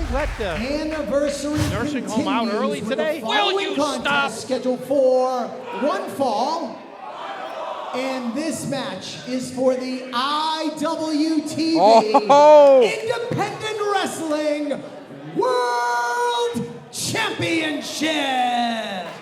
Is that Anniversary nursing home out early today? Will you stop? Scheduled for one fall. And this match is for the IWTV Independent Wrestling World Championship.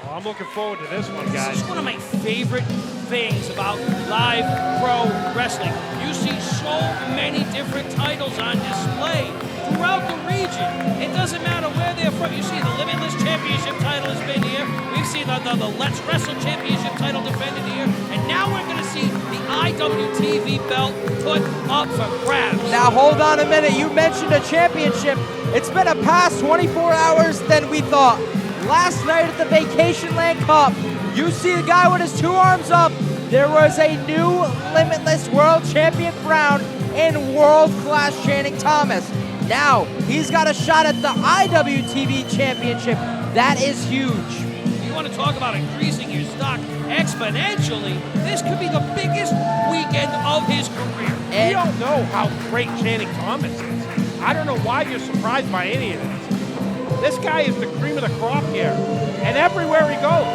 Well, I'm looking forward to this one, guys. This is one of my favorite things about live pro wrestling. You see so many different titles on display throughout the region. It doesn't matter where they're from. You see the Limitless Championship title has been here. We've seen the Let's Wrestle Championship title defended here. And now we're going to see the IWTV belt put up for grabs. Now hold on a minute. You mentioned a championship. It's been a past 24 hours than we thought. Last night at the Vacation Land Cup, you see the guy with his 2 arms up. There was a new Limitless World Champion crown in world-class Channing Thomas. Now, he's got a shot at the IWTV Championship. That is huge. You want to talk about increasing your stock exponentially? This could be the biggest weekend of his career. We all know how great Channing Thomas is. I don't know why you're surprised by any of this. This guy is the cream of the crop here, and everywhere he goes.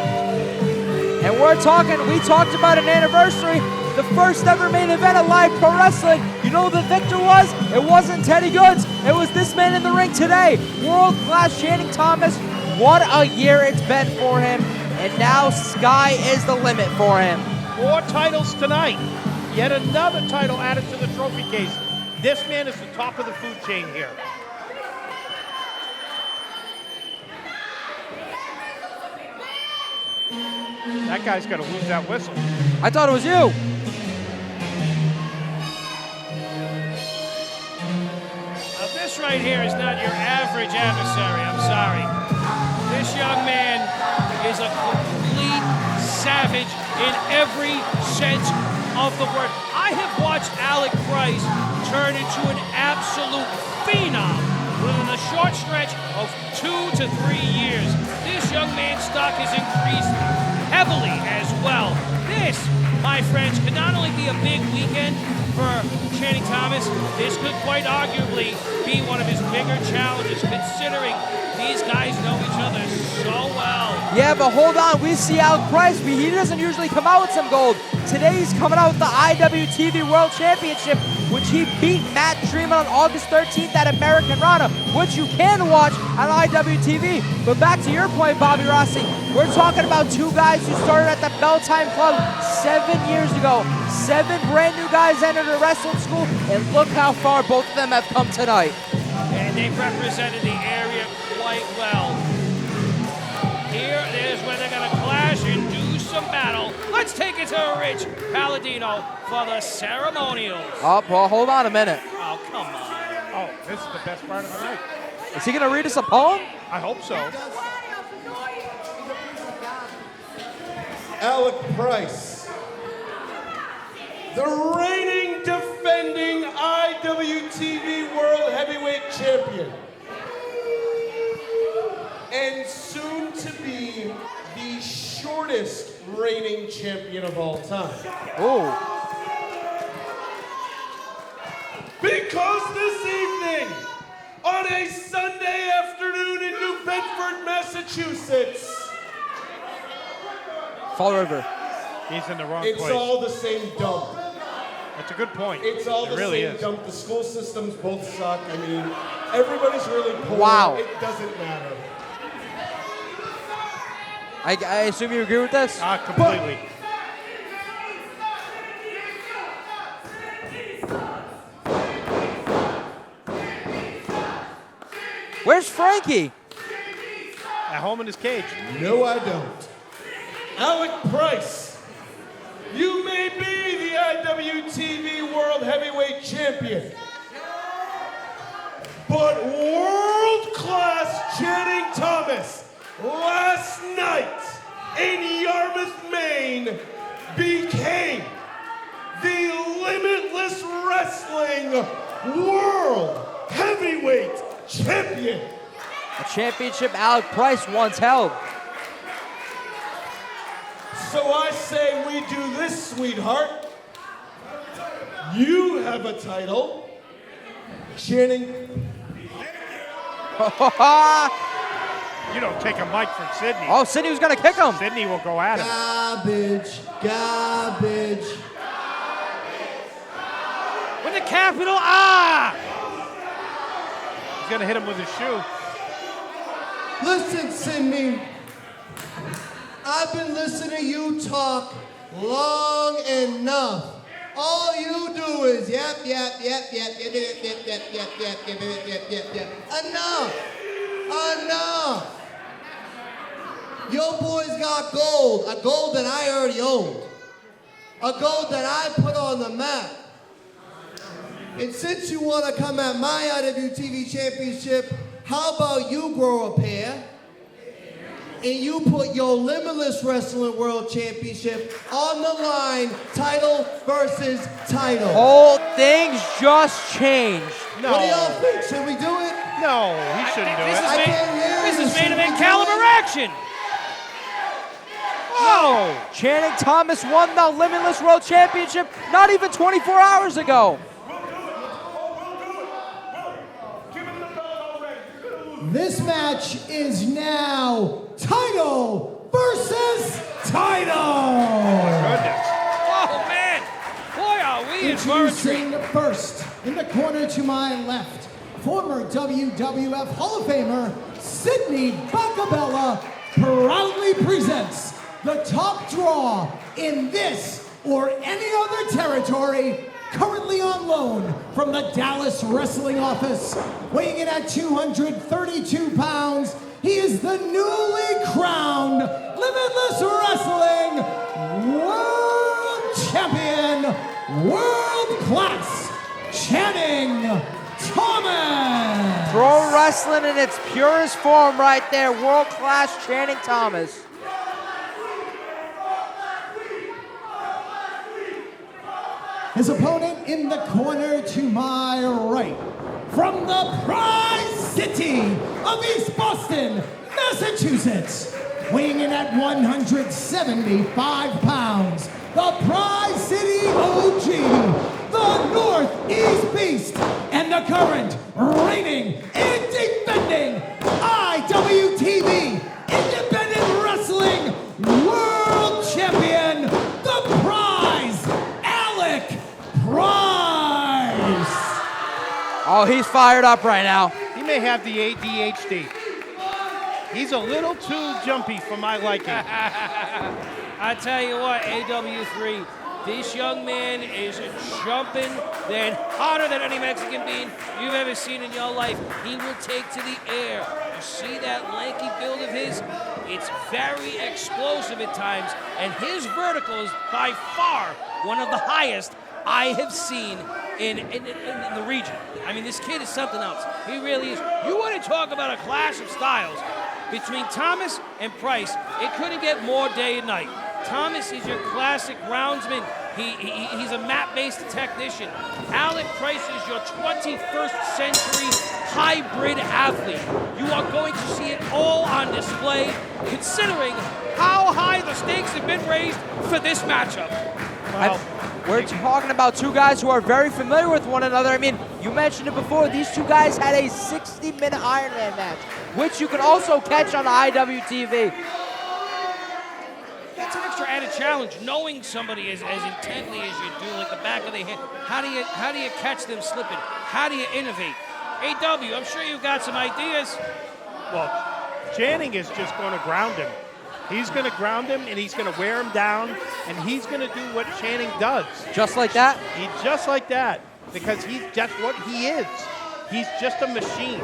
And we talked about an anniversary, the first ever main event of live pro wrestling. You know who the victor was? It wasn't Teddy Goods. It was this man in the ring today. World-class Channing Thomas. What a year it's been for him. And now sky is the limit for him. 4 titles tonight. Yet another title added to the trophy case. This man is the top of the food chain here. That guy's got to lose that whistle. I thought it was you. Now this right here is not your average adversary, I'm sorry. This young man is a complete savage in every sense of the word. I have watched Alec Price turn into an absolute phenom within a short stretch of 2 to 3 years. This young man's stock has increased heavily as well. This, my friends, could not only be a big weekend for Channing Thomas, this could quite arguably be one of his bigger challenges, considering these guys know each other so well. Yeah, but hold on. We see Alec Price. He doesn't usually come out with some gold. Today he's coming out with the IWTV World Championship, which he beat Matt Tremont on August 13th at American Rana, which you can watch on IWTV. But back to your point, Bobby Rossi, we're talking about 2 guys who started at the Belltime Club 7 years ago. 7 brand new guys entered a wrestling school, and look how far both of them have come tonight. And they've represented the area quite well. Here is where they're going to clash and do some battle. Let's take it to Rich Palladino for the ceremonials. Oh, well, hold on a minute. Oh, come on. Oh, this is the best part of the night. Is he going to read us a poem? I hope so. Alec Price, the reigning defending IWTV World Heavyweight Champion, and soon to be the shortest reigning champion of all time. Oh. Because this evening, on a Sunday afternoon in New Bedford, Massachusetts, Fall River. He's in the wrong it's place. all the same dump. That's a good point. It's all it the really same is. dump. The school systems both suck. I mean, everybody's really poor. Wow. It doesn't matter. I assume you agree with this? Completely. Where's Frankie? At home in his cage. No, I don't. Alec Price, you may be the IWTV World Heavyweight Champion, but world-class Channing Thomas last night in Yarmouth, Maine became the Limitless Wrestling World Heavyweight Champion. A championship Alec Price once held. So I say we do this, sweetheart. You have a title. Channing, You don't take a mic from Sidney. Oh, Sidney was going to kick him. Sidney will go at him. Garbage, garbage. With the capital R. He's going to hit him with his shoe. Listen, Sidney. I've been listening to you talk long enough. All you do is yep. Enough. Your boy's got gold, a gold that I already owned, a gold that I put on the map. And since you want to come at my IWTV Championship, how about you grow a pair and you put your Limitless Wrestling World Championship on the line, title versus title. Whole thing's just changed. No. What do y'all think? Should we do it? No, he shouldn't do This it. is I can't hear This you. is main Should event we do caliber it? action. Oh! Channing Thomas won the Limitless World Championship not even 24 hours ago. This match is now title versus title. Goodness. Oh, man. Boy, are we in for a treat. Introducing first, in the corner to my left, former WWF Hall of Famer Sidney Bakabella proudly presents the top draw in this or any other territory, currently on loan from the Dallas Wrestling Office. Weighing in at 232 pounds, he is the newly crowned Limitless Wrestling World Champion, World Class, Channing Thomas. Pro wrestling in its purest form right there. World-class Channing Thomas. His opponent in the corner to my right, from the Prize City of East Boston, Massachusetts, weighing in at 175 pounds, the Prize City OG, the Northeast Beast, and the current reigning and defending IWTV Independent Wrestling World Champion, the Prize, Alec Price. Oh, he's fired up right now. He may have the ADHD. He's a little too jumpy for my liking. I tell you what, AW3, this young man is jumping then harder than any Mexican bean you've ever seen in your life. He will take to the air. You see that lanky build of his? It's very explosive at times, and his vertical is by far one of the highest I have seen in the region. I mean, this kid is something else. He really is. You want to talk about a clash of styles between Thomas and Price. It couldn't get more day and night. Thomas is your classic roundsman. He's a map-based technician. Alec Price is your 21st century hybrid athlete. You are going to see it all on display, considering how high the stakes have been raised for this matchup. Well, We're talking about two guys who are very familiar with one another. I mean, you mentioned it before. These two guys had a 60-minute Iron Man match, which you can also catch on IWTV. That's an extra added challenge, knowing somebody as intently as you do, like the back of the hand. How do you catch them slipping? How do you innovate? AW, I'm sure you've got some ideas. well, Channing is just going to ground him. He's going to ground him, and he's going to wear him down, and he's going to do what Channing does. Just like that? Just like that, because he's just what he is. He's just a machine,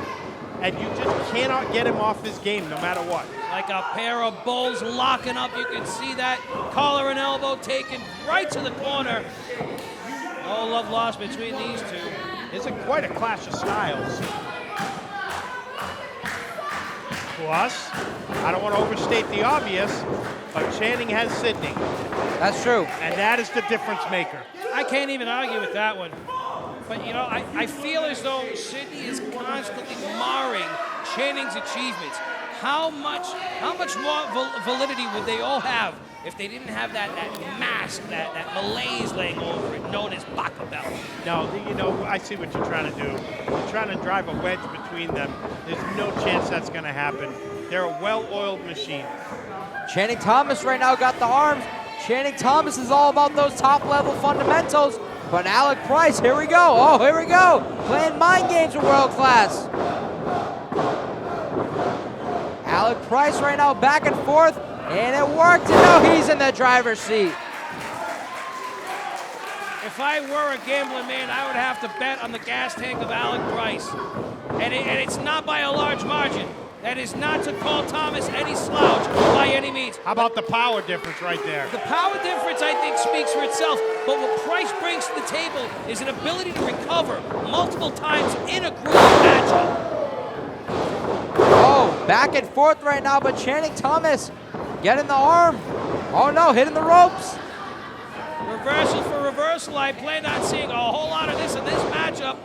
and you just cannot get him off his game no matter what. Like a pair of bulls locking up. You can see that collar and elbow taken right to the corner. No love lost between these two. It's quite a clash of styles. Plus, I don't want to overstate the obvious, but Channing has Sidney, That's true. and that is the difference maker. I can't even argue with that one. But, you know, I feel as though Sidney is constantly marring Channing's achievements. How much more validity would they all have if they didn't have that mask, that malaise laying over it, known as Bakabella. No, you know, I see what you're trying to do. You're trying to drive a wedge between them. There's no chance that's going to happen. They're a well-oiled machine. Channing Thomas right now got the arms. Channing Thomas is all about those top-level fundamentals. But Alec Price, here we go. Oh, here we go. Playing mind games with world class. Alec Price right now back and forth, and it worked. And now he's in the driver's seat. If I were a gambling man, I would have to bet on the gas tank of Alec Price. And it's not by a large margin. That is not to call Thomas any slouch by any means. How about the power difference right there? The power difference, I think, speaks for itself. But what Price brings to the table is an ability to recover multiple times in a group matchup. Oh, back and forth right now, but Channing Thomas getting the arm. Oh no, hitting the ropes. Reversal for reversal. I planned on seeing a whole lot of this in this matchup.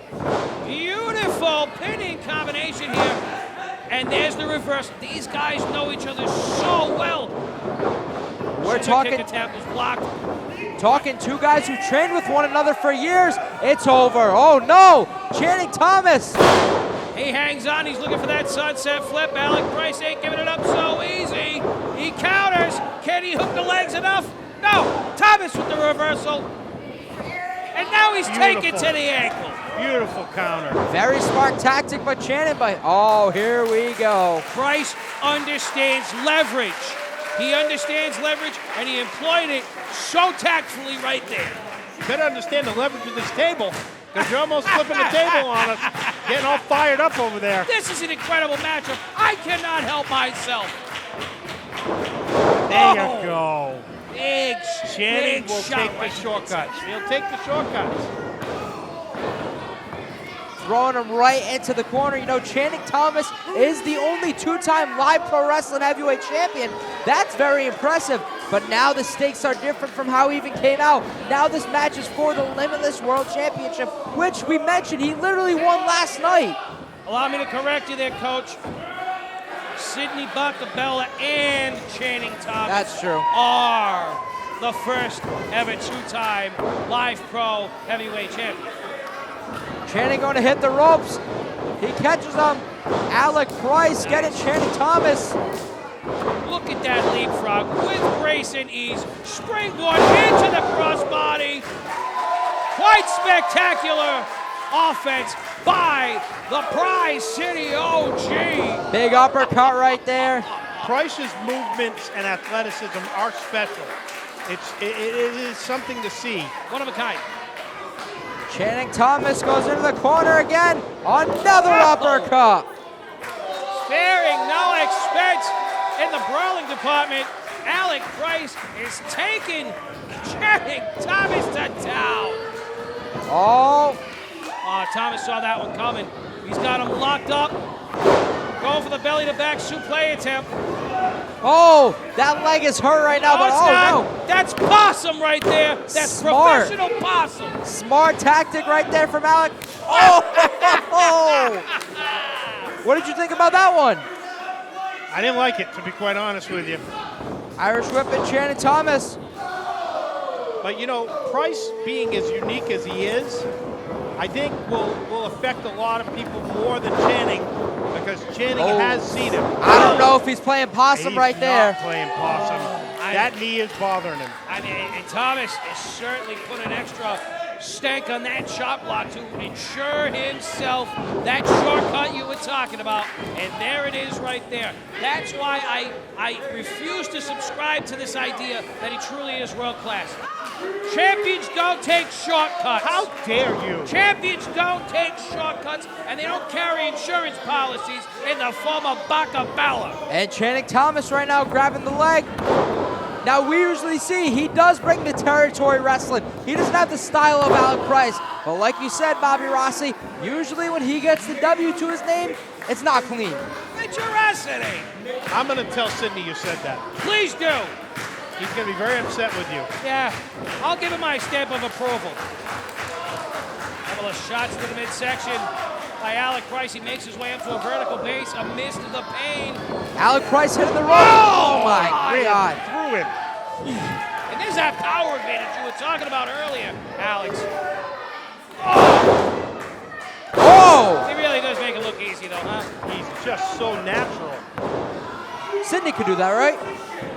Beautiful pinning combination here. And there's the reversal. These guys know each other so well. We're talking kick attempt was blocked. Talking two guys who trained with one another for years. It's over. Oh no, Channing Thomas. He hangs on. He's looking for that sunset flip. Alec Price ain't giving it up so easy. He counters. Can he hook the legs enough? No. Thomas with the reversal. And now he's taken to the ankle. Beautiful counter. Very smart tactic by Channing. Oh, here we go. Price understands leverage. He understands leverage, and he employed it so tactfully right there. You better understand the leverage of this table, because you're almost flipping the table on us, getting all fired up over there. This is an incredible matchup. I cannot help myself. There you go. Big, Channing big will shot take the right shortcuts. He'll take the shortcuts. Throwing him right into the corner. You know, Channing Thomas is the only two-time live pro wrestling heavyweight champion. That's very impressive. But now the stakes are different from how he even came out. Now this match is for the Limitless World Championship, which we mentioned he literally won last night. Allow me to correct you there, Coach. Sidney Bakabella and Channing Thomas That's true. are the first ever two-time live pro heavyweight champion. Channing going to hit the ropes. He catches him. Alec Price getting Channing Thomas. Look at that leapfrog with grace and ease. Springboard into the crossbody. Quite spectacular offense by the Prize City OG. Big uppercut right there. Price's movements and athleticism are special. It is something to see. One of a kind. Channing Thomas goes into the corner again. Another uppercut. Sparing no expense in the brawling department. Alec Price is taking Channing Thomas to town. Oh, Thomas saw that one coming. He's got him locked up. Going for the belly to back suplex attempt. oh, that leg is hurt right now, but it's oh not. no. That's possum right there. That's Smart. professional possum. Smart tactic right there from Alec. Oh! What did you think about that one? I didn't like it, to be quite honest with you. Irish whipping Channing Thomas. But you know, Price being as unique as he is, I think will affect a lot of people more than Channing, because Channing has seen him. I don't know if he's playing possum He's right there. not playing possum. That knee is bothering him. I mean, and Thomas has certainly put an extra stank on that shot block to ensure himself that shortcut you were talking about. And there it is right there. That's why I refuse to subscribe to this idea that he truly is world class. Champions don't take shortcuts. How dare you? Champions don't take shortcuts, and they don't carry insurance policies in the form of Bakabella. And Channing Thomas right now grabbing the leg. Now we usually see he does bring the territory wrestling. He doesn't have the style of Alec Price. But like you said, Bobby Rossi, usually when he gets the W to his name, it's not clean. Curiosity. I'm going to tell Sidney you said that. Please do. He's going to be very upset with you. Yeah, I'll give him my stamp of approval. Couple of shots to the midsection by Alec Price. He makes his way up to a vertical base amidst the pain. Alec Price hitting the rope. Oh my God. Through him. And there's that power advantage you were talking about earlier, Alex. Oh! He really does make it look easy, though, huh? He's just so natural. Sidney could do that, right?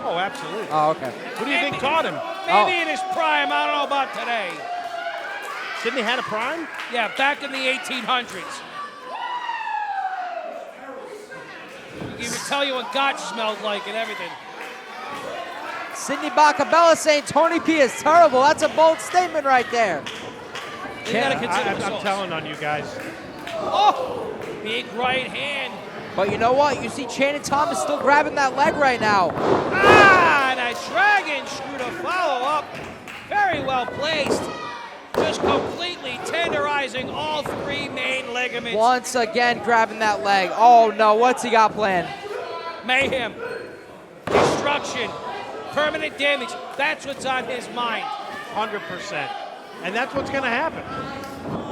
Oh, absolutely. Oh, okay. What do you think taught him? Maybe in his prime, I don't know about today. Sidney had a prime? Yeah, back in the 1800s. He would tell you what Gotch smelled like and everything. Sidney Bakabella saying Tony P is terrible. That's a bold statement right there. You gotta consider the I'm sauce. telling on you guys. Oh, big right hand. But you know what? You see Channing Thomas still grabbing that leg right now. Ah, and a dragon screw to follow up. Very well placed. Just completely tenderizing all three main ligaments. Once again grabbing that leg. Oh no, what's he got planned? Mayhem, destruction, permanent damage. That's what's on his mind. 100%. And that's what's going to happen.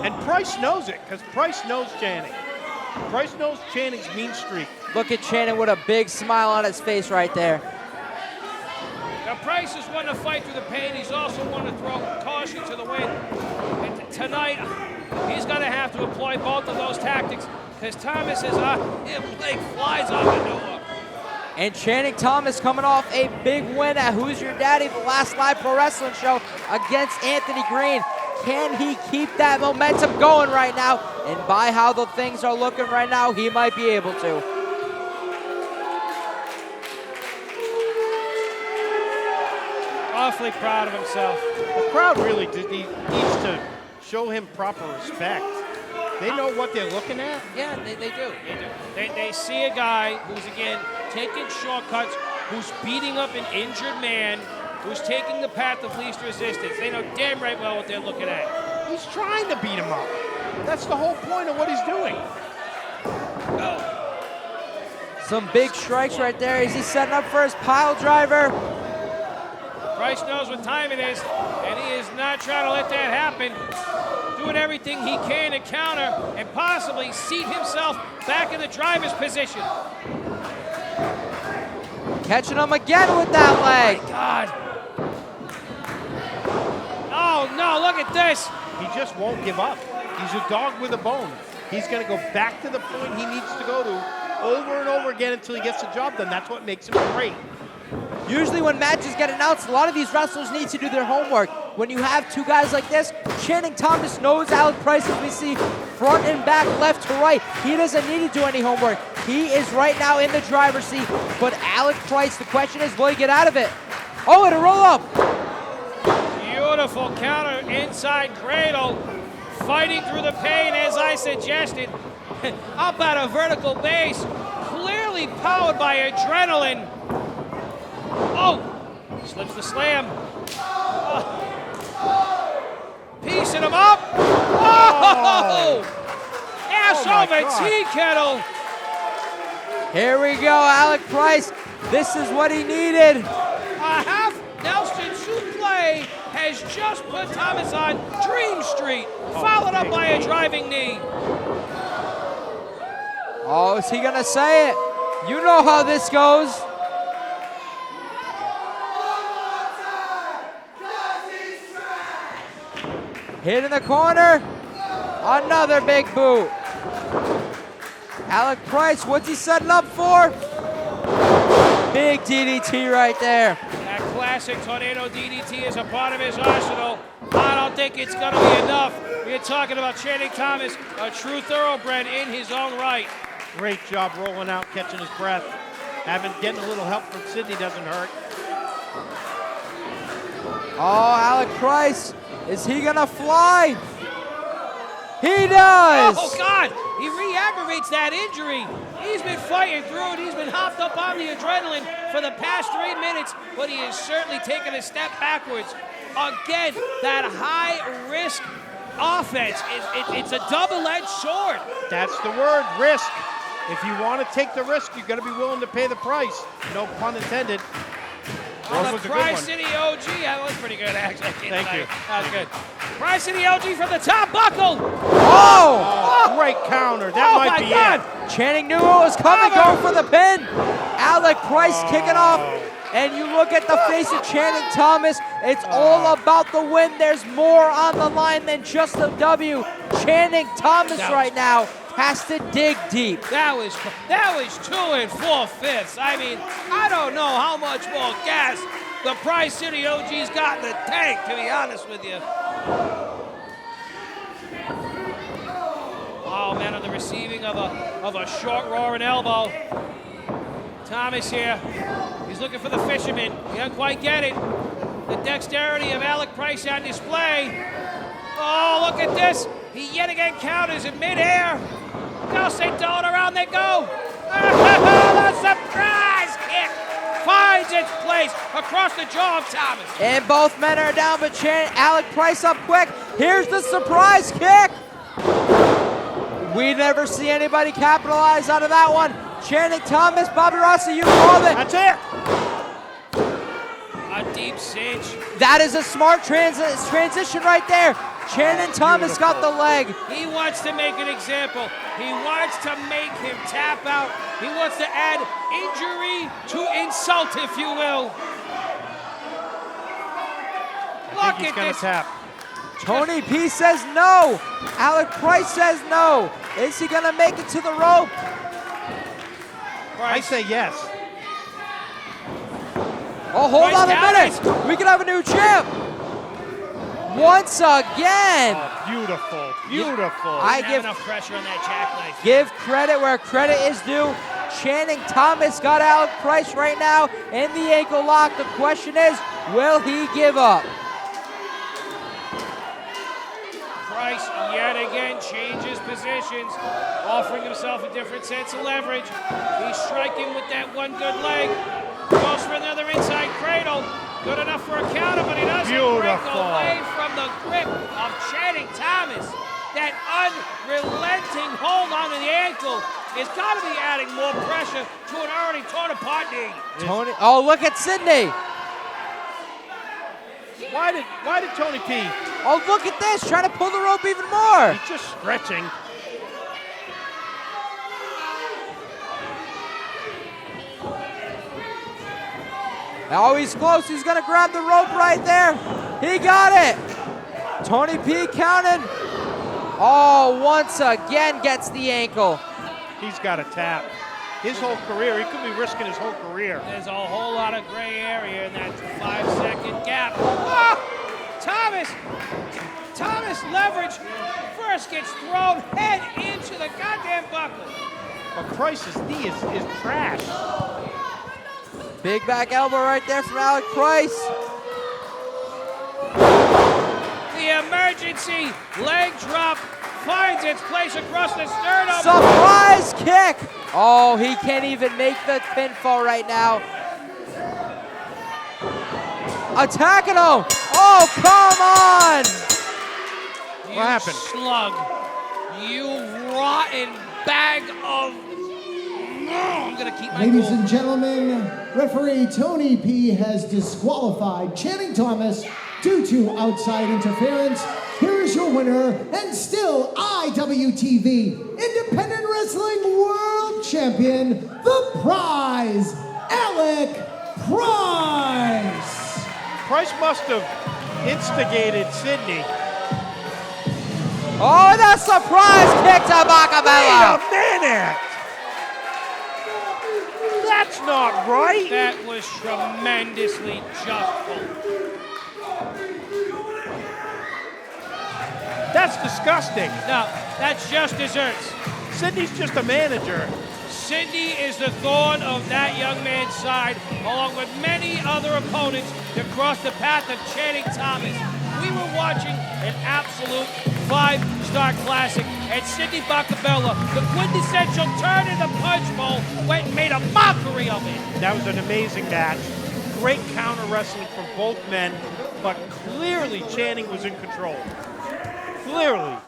And Price knows it, because Price knows Channing. Price knows Channing's mean streak. Look at Channing with a big smile on his face right there. Now, Price is one to fight through the pain. He's also one to throw caution to the wind. And tonight, he's going to have to employ both of those tactics, because Thomas is leg flies off the door. And Channing Thomas coming off a big win at Who's Your Daddy, the last live pro wrestling show against Anthony Green. Can he keep that momentum going right now? And by how the things are looking right now, he might be able to. Awfully proud of himself. The crowd really needs to show him proper respect. They know what they're looking at. Yeah, they do. They see a guy who's, again, taking shortcuts, who's beating up an injured man, who's taking the path of least resistance. They know damn right well what they're looking at. He's trying to beat him up. That's the whole point of what he's doing. Some big strikes right there. Is he setting up for his pile driver? Price knows what time it is, and he is not trying to let that happen. Doing everything he can to counter and possibly seat himself back in the driver's position. Catching him again with that leg. Oh, God. Oh, no, look at this. He just won't give up. He's a dog with a bone. He's going to go back to the point he needs to go to over and over again until he gets the job done. That's what makes him great. Usually when matches get announced, a lot of these wrestlers need to do their homework. When you have two guys like this, Channing Thomas knows Alec Price, as we see, front and back, left to right. He doesn't need to do any homework. He is right now in the driver's seat. But Alec Price, the question is, will he get out of it? Oh, and a roll up. Beautiful counter inside cradle. Fighting through the pain, as I suggested. Up at a vertical base. Clearly powered by adrenaline. Oh! Slips the slam. Piecing him up. Oh! Ass over tea kettle. Here we go, Alec Price. This is what he needed. A half Nelson suplex has just put Thomas on Dream Street, followed up by a driving knee. Oh, is he gonna say it? You know how this goes. Hit in the corner. Another big boot. Alec Price, what's he setting up for? Big DDT right there. That classic tornado DDT is a part of his arsenal. I don't think it's going to be enough. We're talking about Channing Thomas, a true thoroughbred in his own right. Great job rolling out, catching his breath. Getting a little help from Sidney doesn't hurt. Oh, Alec Price, is he gonna fly? He does! Oh, God! He re-aggravates that injury. He's been fighting through it. He's been hopped up on the adrenaline for the past 3 minutes, but he has certainly taken a step backwards. Again, that high-risk offense, it's a double-edged sword. That's the word, risk. If you want to take the risk, you're going to be willing to pay the price. No pun intended. On That the was a good one. Tri-City OG, that was pretty good, actually. Thank you. That was good. Tri-City OG from the top buckle. Oh! Great counter. That might be God. it. Channing knew what was coming, going for the pin. Alec Price kicking off and you look at the face of Channing Thomas, it's all about the win. There's more on the line than just a W. Channing Thomas right now has to dig deep. That was 2 4/5. I mean, I don't know how much more gas the Price City OG's got in the tank, to be honest with you. Oh man, on the receiving of a short roaring elbow. Thomas here, he's looking for the fisherman. He doesn't quite get it. The dexterity of Alec Price on display. Oh, look at this. He yet again counters in midair. Del Santon, around they go. The surprise kick finds its place across the jaw of Thomas. And both men are down, but Alec Price up quick. Here's the surprise kick. We never see anybody capitalize out of that one. Channing Thomas, Bobby Rossi, you called it. That's it. A deep cinch. That is a smart transition right there. Channing Thomas got the leg. He wants to make an example. He wants to make him tap out. He wants to add injury to insult, if you will. Look He's at gonna this. tap. Tony P says no. Alec Price says no. Is he gonna make it to the rope? I say yes. Oh, hold Price on a counters. minute. We could have a new champ. Once again. Oh, beautiful, beautiful. I Have give enough pressure on that jackknife. Give credit where credit is due. Channing Thomas got Alec Price right now in the ankle lock. The question is, will he give up? Price yet again changes positions, offering himself a different sense of leverage. He's striking with that one good leg. Goes for another inside cradle. Good enough for a counter, but he doesn't break away from the grip of Channing Thomas. That unrelenting hold onto the ankle is got to be adding more pressure to an already torn apart knee. Tony, oh, look at Sidney. Why did Tony P? Oh, look at this, trying to pull the rope even more. He's just stretching. Oh, he's close. He's going to grab the rope right there. He got it. Tony P counted. Oh, once again gets the ankle. He's got to tap. His whole career, he could be risking his whole career. There's a whole lot of gray area in that 5-second gap. Oh, Thomas leverage first gets thrown head into the goddamn buckle. But Price's knee is trash. Big back elbow right there from Alec Price. The emergency leg drop finds its place across the sternum. Surprise kick. Oh, he can't even make the pinfall right now. Attacking him. Oh, come on. What happened? Slug. You rotten bag of... I'm going to keep my Ladies cool. and gentlemen, referee Tony P has disqualified Channing Thomas due to outside interference. Here is your winner and still IWTV Independent Wrestling World Champion, the prize, Alec Price. Price must have instigated Sidney. Oh, the surprise kick to Bakabella. Wait a minute! That's not right! That was tremendously justful. That's disgusting. No, that's just desserts. Sidney's just a manager. Sidney is the thorn of that young man's side, along with many other opponents that crossed the path of Channing Thomas. We were watching an absolute 5-star classic, and Sidney Bakabella, the quintessential turn in the punch bowl, went and made a mockery of it. That was an amazing match. Great counter wrestling from both men, but clearly Channing was in control. Clearly.